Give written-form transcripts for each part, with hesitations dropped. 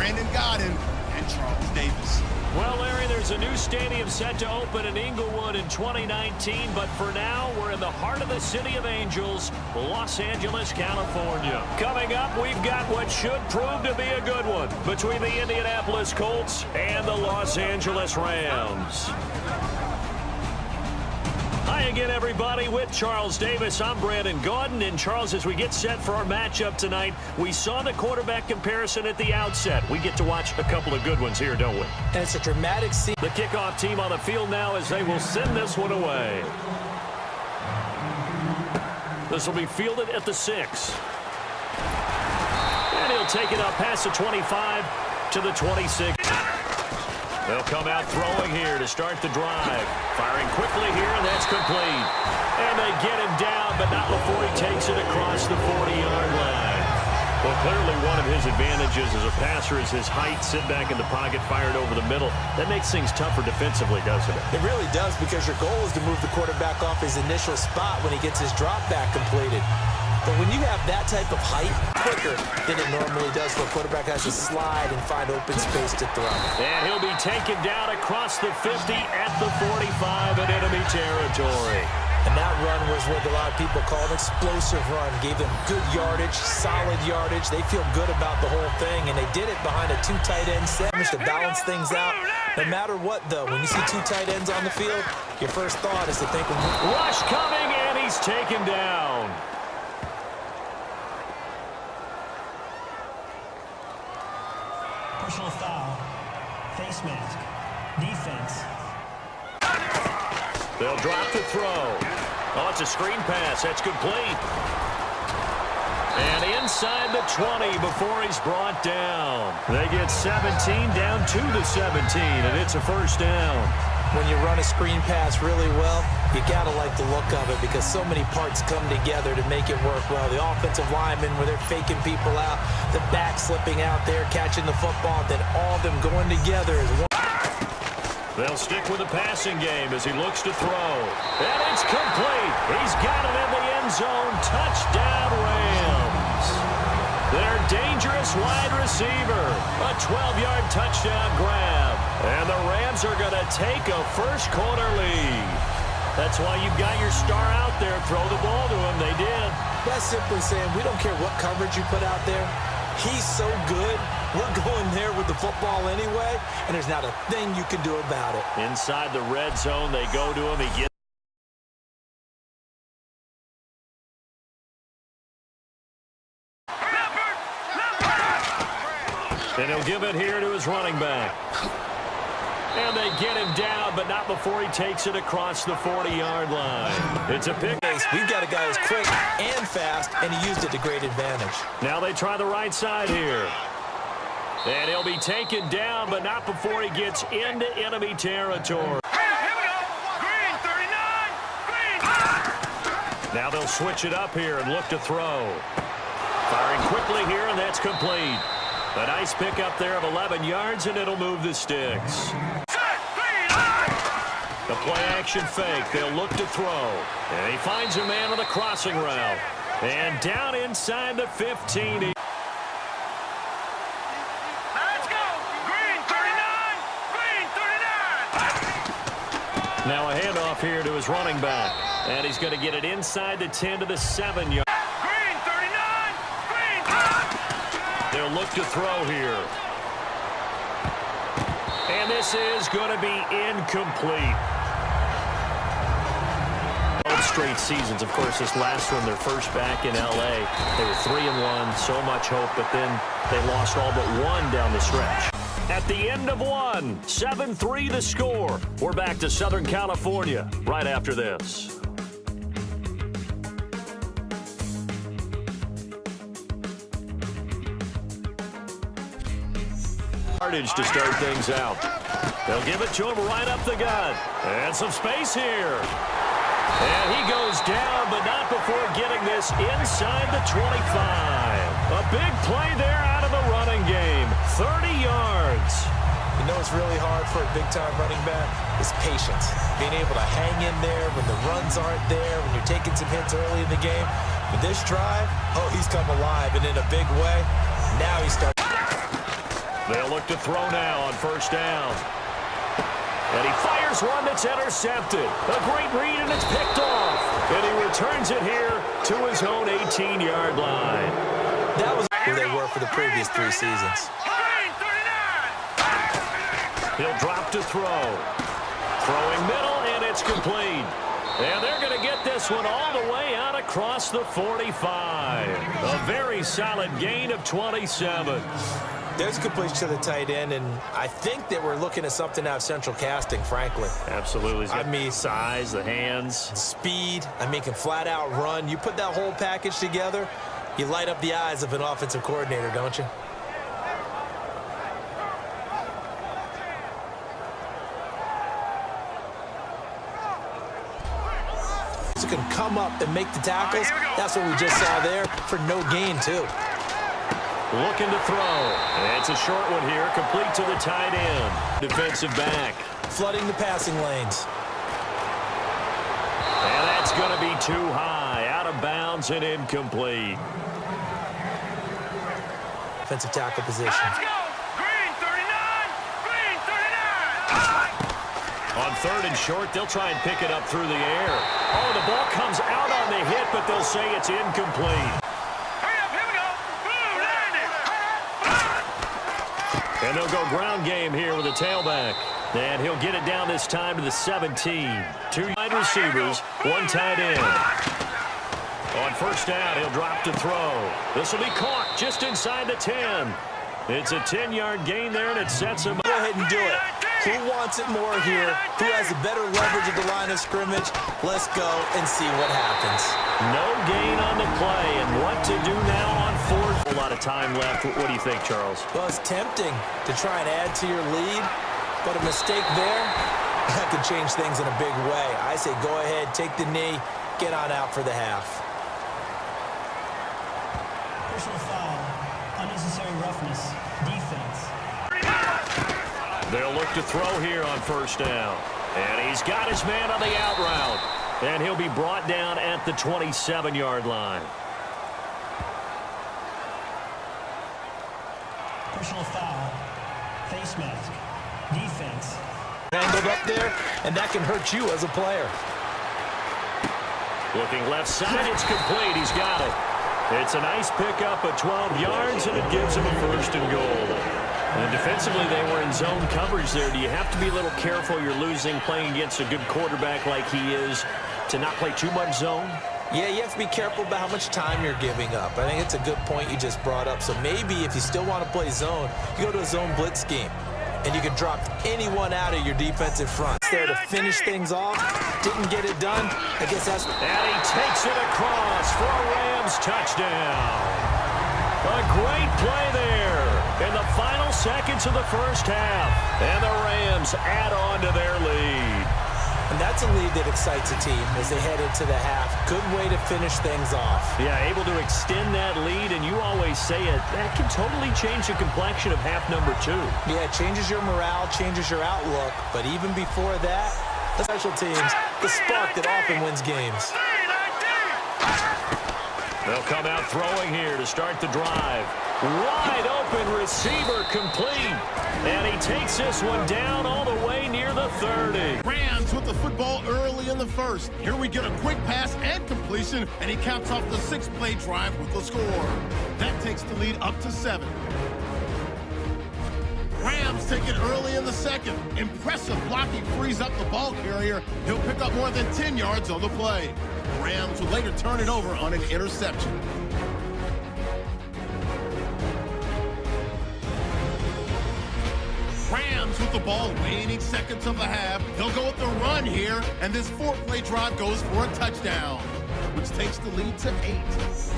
Brandon Godden and Charles Davis. Well, Larry, there's a new stadium set to open in Inglewood in 2019, but for now, we're in the heart of the City of Angels, Los Angeles, California. Coming up, we've got what should prove to be a good one between the Indianapolis Colts and the Los Angeles Rams. Hi again, everybody. With Charles Davis, I'm Brandon Gaudin. And Charles, as we get set for our matchup tonight, we saw the quarterback comparison at the outset. We get to watch a couple of good ones here, don't we? And it's a dramatic scene. The kickoff team on the field now as they will send this one away. This will be fielded at the 6. And he'll take it up past the 25 to the 26. They'll come out throwing here to start the drive. Firing quickly here, and that's complete. And they get him down, but not before he takes it across the 40-yard line. Well, clearly one of his advantages as a passer is his height. Sit back in the pocket, fired over the middle. That makes things tougher defensively, doesn't it? It really does, because your goal is to move the quarterback off his initial spot when he gets his drop back completed. But when you have that type of height, quicker than it normally does, where a quarterback has to slide and find open space to throw. And he'll be taken down across the 50 at the 45 in enemy territory. And that run was what a lot of people call an explosive run. Gave them good yardage, solid yardage. They feel good about the whole thing, and they did it behind a 2 tight end set to balance things out. No matter what, though, when you see 2 tight ends on the field, your first thought is to think of rush coming, and he's taken down. Personal foul, face mask, defense. They'll drop the throw. Oh, it's a screen pass. That's complete. And inside the 20 before he's brought down. They get 17 down to the 17, and it's a first down. When you run a screen pass really well, you got to like the look of it, because so many parts come together to make it work well. The offensive linemen, where they're faking people out, the back slipping out there, catching the football, then all of them going together as one. They'll stick with the passing game as he looks to throw. And it's complete. He's got it in the end zone. Touchdown, Rams. Their dangerous wide receiver. A 12-yard touchdown grab. And the Rams are going to take a first-quarter lead. That's why you've got your star out there. Throw the ball to him. They did. That's simply saying we don't care what coverage you put out there. He's so good. We're going there with the football anyway, and there's not a thing you can do about it. Inside the red zone, they go to him. He gets. And he'll give it here to his running back. And they get him down, but not before he takes it across the 40-yard line. It's a pick. We've got a guy who's quick and fast, and he used it to great advantage. Now they try the right side here. And he'll be taken down, but not before he gets into enemy territory. Green, 39, green. Now they'll switch it up here and look to throw. Firing quickly here, and that's complete. A nice pickup there of 11 yards, and it'll move the sticks. The play-action fake. They'll look to throw. And he finds a man on the crossing route. And down inside the 15. Let's go. Green, 39, green, 39. Now a handoff here to his running back. And he's going to get it inside the 10 to the 7-yard. Green, 39, green. They'll look to throw here. And this is going to be incomplete. Straight seasons. Of course, this last one, their first back in L.A. They were 3-1, so much hope, but then they lost all but one down the stretch. At the end of one, 7-3 the score. We're back to Southern California right after this. Yardage to start things out. They'll give it to him right up the gut. And some space here. And he goes down, but not before getting this inside the 25. A big play there out of the running game. 30 yards. You know what's really hard for a big-time running back is patience. Being able to hang in there when the runs aren't there, when you're taking some hits early in the game. But this drive, oh, he's come alive, and in a big way. Now he starts. They'll look to throw now on first down. And he fires one that's intercepted. A great read, and it's picked off. And he returns it here to his own 18-yard line. That was where they were for the previous 3 seasons. He'll drop to throw. Throwing middle, and it's complete. And they're going to get this one all the way out across the 45. A very solid gain of 27. There's a completion to the tight end, and I think that we're looking at something out of central casting, frankly. Absolutely. I mean, size, the hands. Speed. I mean, can flat out run. You put that whole package together, you light up the eyes of an offensive coordinator, don't you? Can come up and make the tackles. That's what we just saw there for no gain, too. Looking to throw. It's a short one here, complete to the tight end. Defensive back. Flooding the passing lanes. And that's going to be too high. Out of bounds and incomplete. Defensive tackle position. Let's go! Green 39! Green 39! On third and short, they'll try and pick it up through the air. Oh, the ball comes out on the hit, but they'll say it's incomplete. Hurry up, here we go! Boom, landed! And they'll go ground game here with a tailback. And he'll get it down this time to the 17. 2 wide receivers, 1 tight end. On first down, he'll drop to throw. This will be caught just inside the 10. It's a 10-yard gain there, and it sets him up. Go ahead and do it. Who wants it more here? Who has a better leverage at the line of scrimmage? Let's go and see what happens. No gain on the play, and what to do now on fourth. A lot of time left. What do you think, Charles? Well, it's tempting to try and add to your lead, but a mistake there, that could change things in a big way. I say go ahead, take the knee, get on out for the half. Personal foul. Unnecessary roughness. Defense. They'll look to throw here on first down. And he's got his man on the out route. And he'll be brought down at the 27-yard line. Personal foul. Face mask. Defense. Angled up there, and that can hurt you as a player. Looking left side, it's complete. He's got it. It's a nice pickup of 12 yards, and it gives him a first and goal. And defensively, they were in zone coverage there. Do you have to be a little careful? You're losing playing against a good quarterback like he is to not play too much zone? Yeah, you have to be careful about how much time you're giving up. I think it's a good point you just brought up. So maybe if you still want to play zone, you go to a zone blitz scheme. And you can drop anyone out of your defensive front. It's there to finish things off. Didn't get it done. I guess that's... And he takes it across for a Rams touchdown. A great play there in the final seconds of the first half. And the Rams add on to their lead. And that's a lead that excites a team as they head into the half. Good way to finish things off. Yeah, able to extend that lead, and you always say it, that can totally change the complexion of half number 2. Yeah, it changes your morale, changes your outlook. But even before that, the special teams, the spark that often wins games. They'll come out throwing here to start the drive. Wide open receiver complete. And he takes this one down all the way near the 30. Rams with the football early in the first. Here we get a quick pass and completion, and he caps off the 6-play drive with the score. That takes the lead up to 7. Rams take it early in the second. Impressive blocking frees up the ball carrier. He'll pick up more than 10 yards on the play. The Rams will later turn it over on an interception. Rams with the ball waning seconds of the half. They'll go with the run here, and this 4-play drive goes for a touchdown, which takes the lead to 8.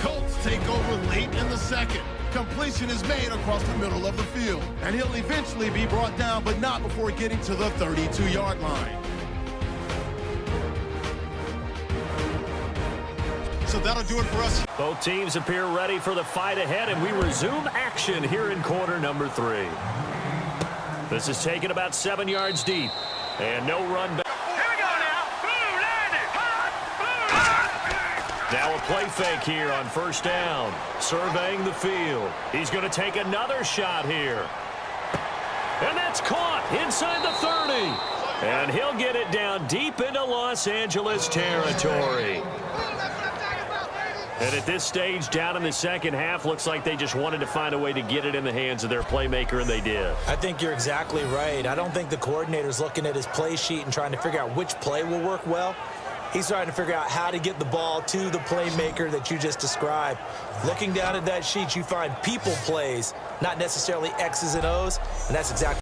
Colts take over late in the second. Completion is made across the middle of the field, and he'll eventually be brought down, but not before getting to the 32-yard line. So that'll do it for us. Both teams appear ready for the fight ahead, and we resume action here in quarter number 3. This is taken about 7 yards deep, and no run back. Here we go now. Boom, landed. Now a play fake here on first down. Surveying the field. He's going to take another shot here. And that's caught inside the 30. And he'll get it down deep into Los Angeles territory. And at this stage, down in the second half, looks like they just wanted to find a way to get it in the hands of their playmaker, and they did. I think you're exactly right. I don't think the coordinator's looking at his play sheet and trying to figure out which play will work well. He's trying to figure out how to get the ball to the playmaker that you just described. Looking down at that sheet, you find people plays, not necessarily X's and O's, and that's exactly.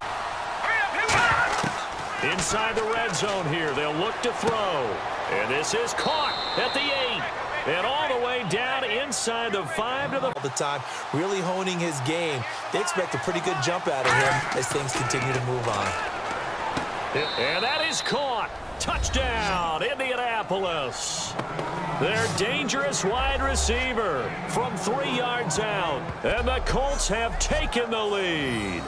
Inside the red zone here, they'll look to throw. And this is caught at the 8. And all the way down inside the 5 to the... All the time, really honing his game. They expect a pretty good jump out of him as things continue to move on. And that is caught. Touchdown, Indianapolis. Their dangerous wide receiver from 3 yards out. And the Colts have taken the lead.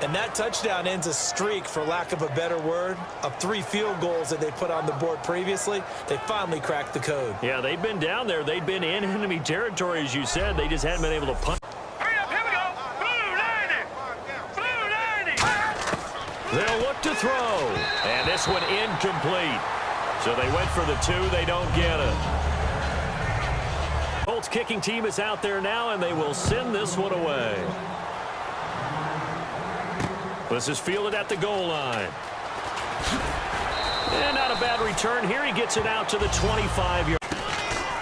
And that touchdown ends a streak, for lack of a better word, of 3 field goals that they put on the board previously. They finally cracked the code. Yeah, they've been down there. They've been in enemy territory, as you said. They just hadn't been able to punch. Hurry up, here we go. Blue 90. Blue 90. They'll look to throw. And this one incomplete. So they went for the 2. They don't get it. Colts kicking team is out there now, and they will send this one away. This is fielded at the goal line. And not a bad return here. He gets it out to the 25-yard.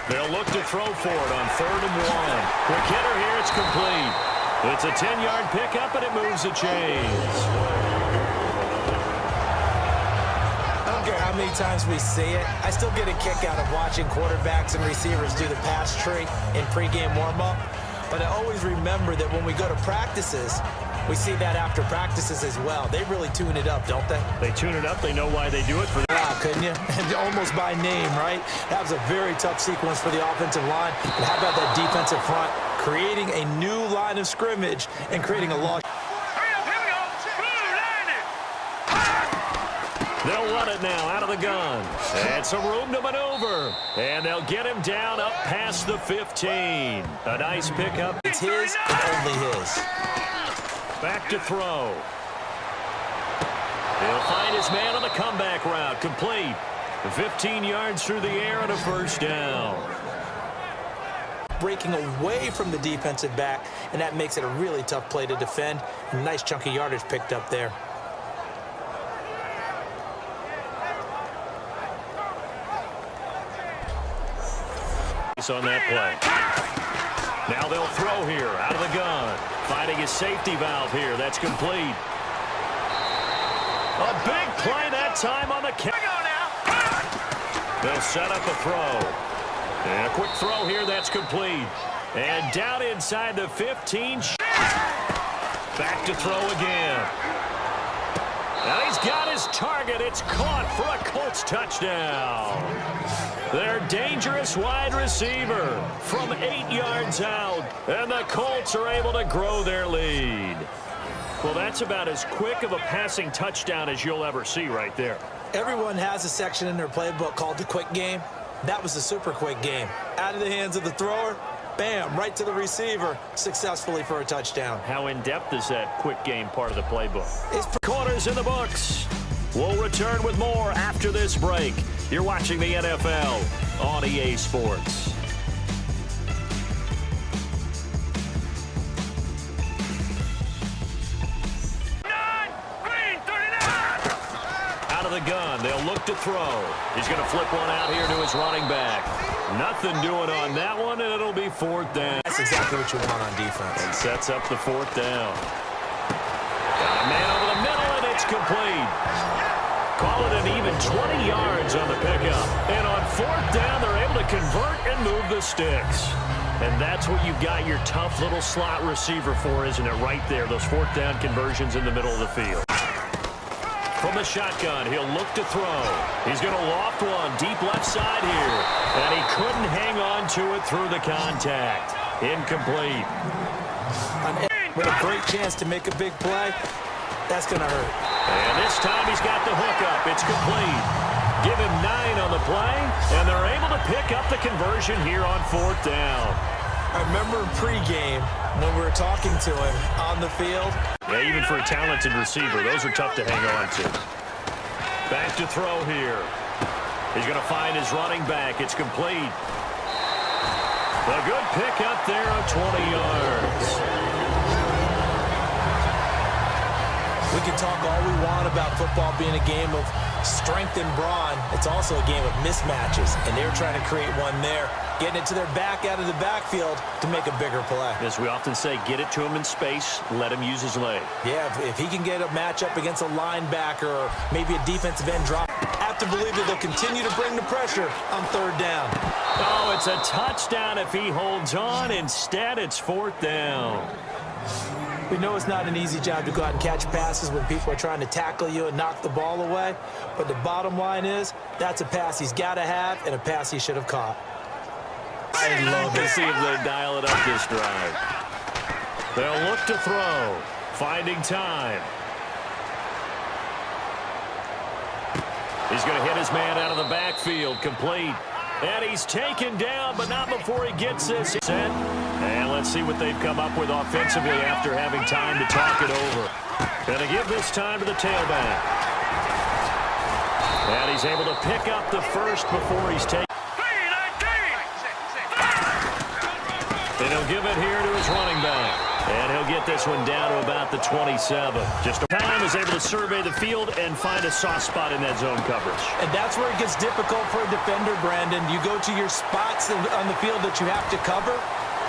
They'll look to throw for it on 3rd and 1. Quick hitter here. It's complete. It's a 10-yard pickup, and it moves the chains. I don't care how many times we see it. I still get a kick out of watching quarterbacks and receivers do the pass tree in pregame warm-up. But I always remember that when we go to practices, we see that after practices as well. They really tune it up, don't they? They tune it up. They know why they do it. Wow, couldn't you? And almost by name, right? That was a very tough sequence for the offensive line. And how about that defensive front? Creating a new line of scrimmage and creating a long... Hurry up, here we go. Blue 90. They'll run it now out of the gun. And some room to maneuver. And they'll get him down up past the 15. A nice pickup. It's his and only his. Back to throw. He'll find his man on the comeback route. Complete. 15 yards through the air and a first down. Breaking away from the defensive back, and that makes it a really tough play to defend. A nice chunky yardage picked up there. On that play. Now they'll throw here out of the gun. Finding his safety valve here. That's complete. A big play that time on the catch. They'll set up a throw. And a quick throw here. That's complete. And down inside the 15. Back to throw again. Now he's got his target. It's caught for a Colts touchdown. Their dangerous wide receiver from 8 yards out. And the Colts are able to grow their lead. Well, that's about as quick of a passing touchdown as you'll ever see right there. Everyone has a section in their playbook called the quick game. That was the super quick game. Out of the hands of the thrower, bam, right to the receiver, successfully for a touchdown. How in-depth is that quick game part of the playbook? It's quarters in the books. We'll return with more after this break. You're watching the NFL on EA Sports. Out of the gun, they'll look to throw. He's going to flip one out here to his running back. Nothing doing on that one, and it'll be 4th down. That's exactly what you want on defense. And sets up the 4th down. Got a man over the middle, and it's complete. Call it an even 20 yards on the pickup. And on 4th down, they're able to convert and move the sticks. And that's what you've got your tough little slot receiver for, isn't it? Right there, those 4th down conversions in the middle of the field. From the shotgun, he'll look to throw. He's going to loft one deep left side here. And he couldn't hang on to it through the contact. Incomplete. With a great chance to make a big play, that's going to hurt. And this time he's got the hook up. It's complete. Give him 9 on the play, and they're able to pick up the conversion here on 4th down. I remember pregame when we were talking to him on the field. Yeah, even for a talented receiver, those are tough to hang on to. Back to throw here. He's going to find his running back. It's complete. A good pick up there of 20 yards. We can talk all we want about football being a game of strength and brawn. It's also a game of mismatches, and they were trying to create one there, getting it to their back out of the backfield to make a bigger play. As we often say, get it to him in space, let him use his leg. Yeah, if he can get a matchup against a linebacker or maybe a defensive end drop, I have to believe that they'll continue to bring the pressure on third down. Oh, it's a touchdown if he holds on. Instead, it's fourth down. We know it's not an easy job to go out and catch passes when people are trying to tackle you and knock the ball away, but the bottom line is that's a pass he's got to have and a pass he should have caught. I love to see if they dial it up this drive. They'll look to throw, finding time. He's going to hit his man out of the backfield, complete. And he's taken down, but not before he gets this set. And let's see what they've come up with offensively after having time to talk it over. Going to give this time to the tailback. And he's able to pick up the first before he's taken. And he'll give it here to his running back. And he'll get this one down to about the 27. Just time is able to survey the field and find a soft spot in that zone coverage. And that's where it gets difficult for a defender, Brandon. You go to your spots on the field that you have to cover.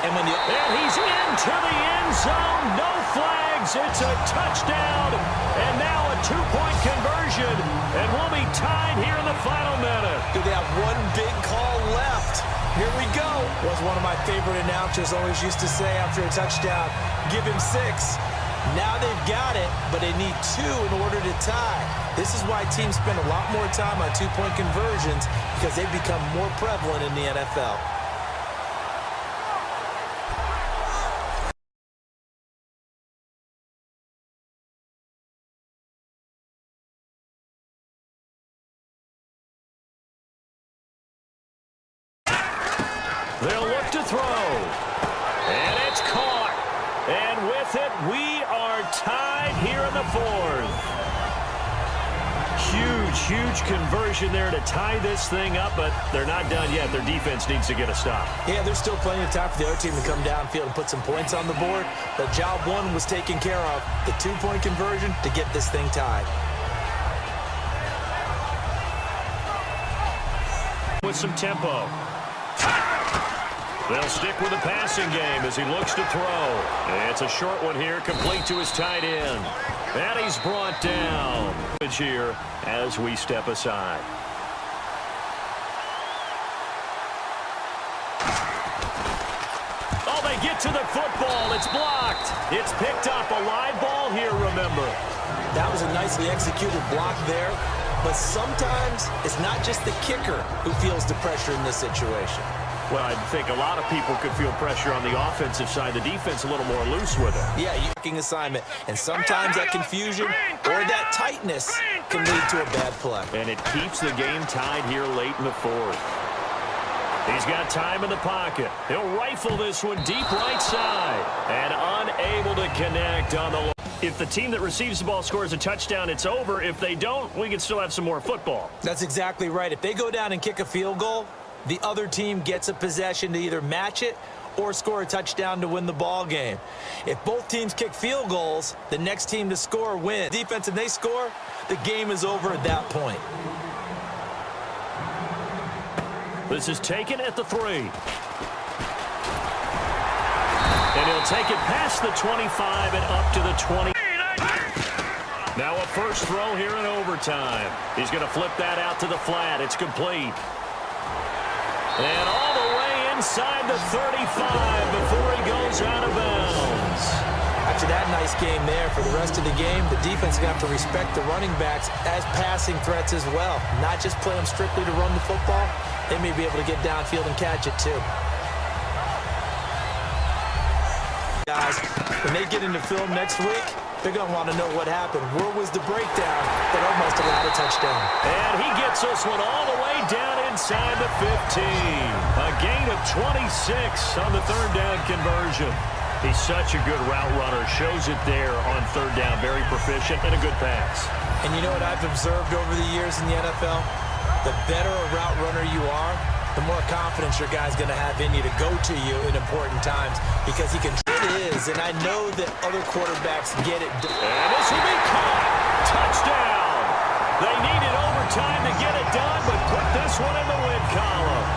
And he's into the end zone. No flags. It's a touchdown. And now a two-point conversion. And we'll be tied here in the final minute. Do they have one big call left? Here we go. Was one of my favorite announcers always used to say after a touchdown, give him 6. Now they've got it, but they need 2 in order to tie. This is why teams spend a lot more time on two-point conversions because they've become more prevalent in the NFL. They'll look to throw. And it's caught. And with it, we are tied here in the fourth. Huge conversion there to tie this thing up, but they're not done yet. Their defense needs to get a stop. Yeah, there's still plenty of time for the other team to come downfield and put some points on the board, but job one was taken care of, the two-point conversion to get this thing tied. With some tempo. They'll stick with the passing game as he looks to throw. It's a short one here, complete to his tight end. And he's brought down here as we step aside. Oh, they get to the football. It's blocked. It's picked up. A live ball here, remember. That was a nicely executed block there, but sometimes it's not just the kicker who feels the pressure in this situation. Well, I think a lot of people could feel pressure on the offensive side. The defense a little more loose with it. Yeah, you're assignment. And sometimes that confusion or that tightness can lead to a bad play. And it keeps the game tied here late in the fourth. He's got time in the pocket. He'll rifle this one deep right side. And unable to connect on the... If the team that receives the ball scores a touchdown, it's over. If they don't, we can still have some more football. That's exactly right. If they go down and kick a field goal, the other team gets a possession to either match it or score a touchdown to win the ball game. If both teams kick field goals, the next team to score wins. Defense and they score, the game is over at that point. This is taken at the 3. And he'll take it past the 25 and up to the 20. Now a first throw here in overtime. He's going to flip that out to the flat. It's complete. And all the way inside the 35 before he goes out of bounds. After that nice game there, for the rest of the game, the defense is going to have to respect the running backs as passing threats as well. Not just play them strictly to run the football. They may be able to get downfield and catch it too. Guys, when they get into film next week, they're going to want to know what happened. Where was the breakdown that almost allowed a touchdown? And he gets this one all the way down in inside the 15. A gain of 26 on the third down conversion. He's such a good route runner. Shows it there on third down. Very proficient and a good pass. And you know what I've observed over the years in the NFL? The better a route runner you are, the more confidence your guy's going to have in you to go to you in important times because he can. It is, and I know that other quarterbacks get it. And this will be caught. Touchdown. They needed overtime to get it done, but put this one in the win column.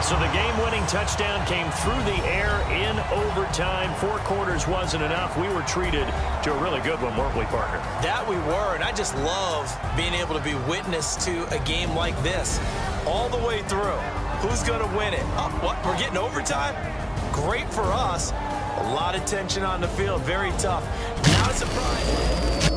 So the game-winning touchdown came through the air in overtime. 4 quarters wasn't enough. We were treated to a really good one, weren't we, partner? That we were, and I just love being able to be witness to a game like this all the way through. Who's going to win it? Oh, what? We're getting overtime? Great for us. A lot of tension on the field. Very tough. Not a surprise.